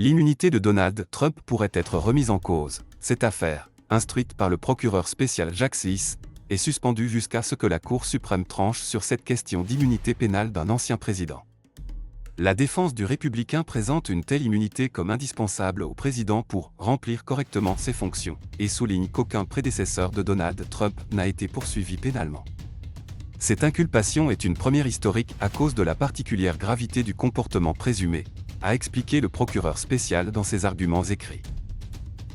L'immunité de Donald Trump pourrait être remise en cause. Cette affaire, instruite par le procureur spécial Jack Smith, est suspendue jusqu'à ce que la Cour suprême tranche sur cette question d'immunité pénale d'un ancien président. La défense du républicain présente une telle immunité comme indispensable au président pour remplir correctement ses fonctions, et souligne qu'aucun prédécesseur de Donald Trump n'a été poursuivi pénalement. Cette inculpation est une première historique à cause de la particulière gravité du comportement présumé, a expliqué le procureur spécial dans ses arguments écrits.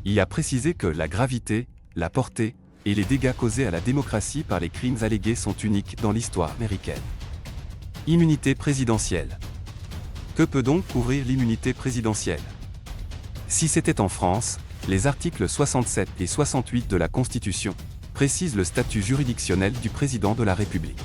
Il a précisé que la gravité, la portée et les dégâts causés à la démocratie par les crimes allégués sont uniques dans l'histoire américaine. Immunité présidentielle. Que peut donc couvrir l'immunité présidentielle? Si c'était en France, les articles 67 et 68 de la Constitution précisent le statut juridictionnel du président de la République.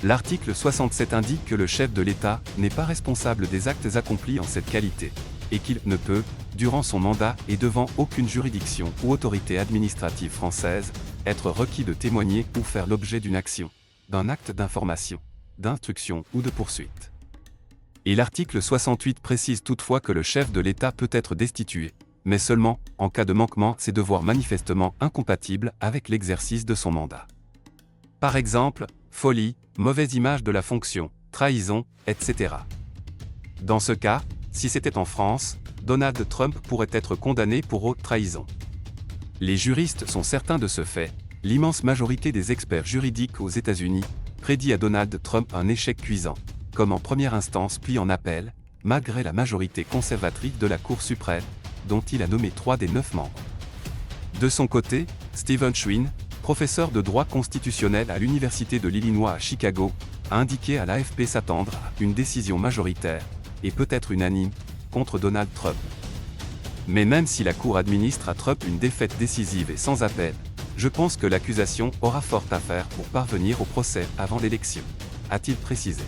L'article 67 indique que le chef de l'État n'est pas responsable des actes accomplis en cette qualité, et qu'il ne peut, durant son mandat et devant aucune juridiction ou autorité administrative française, être requis de témoigner ou faire l'objet d'une action, d'un acte d'information, d'instruction ou de poursuite. Et l'article 68 précise toutefois que le chef de l'État peut être destitué, mais seulement en cas de manquement à ses devoirs manifestement incompatibles avec l'exercice de son mandat. Par exemple, folie, mauvaise image de la fonction, trahison, etc. Dans ce cas, si c'était en France, Donald Trump pourrait être condamné pour haute trahison. Les juristes sont certains de ce fait. L'immense majorité des experts juridiques aux États-Unis prédit à Donald Trump un échec cuisant, comme en première instance puis en appel, malgré la majorité conservatrice de la Cour suprême, dont il a nommé 3 des 9 membres. De son côté, Stephen Schwinn, professeur de droit constitutionnel à l'Université de l'Illinois à Chicago, a indiqué à l'AFP s'attendre à une décision majoritaire, et peut-être unanime, contre Donald Trump. Mais même si la Cour administre à Trump une défaite décisive et sans appel, je pense que l'accusation aura fort à faire pour parvenir au procès avant l'élection, a-t-il précisé.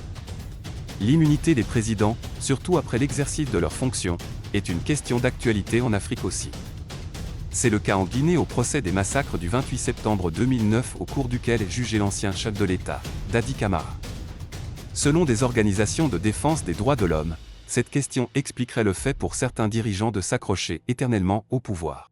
L'immunité des présidents, surtout après l'exercice de leurs fonctions, est une question d'actualité en Afrique aussi. C'est le cas en Guinée au procès des massacres du 28 septembre 2009 au cours duquel est jugé l'ancien chef de l'État, Dadi Camara. Selon des organisations de défense des droits de l'homme, cette question expliquerait le fait pour certains dirigeants de s'accrocher éternellement au pouvoir.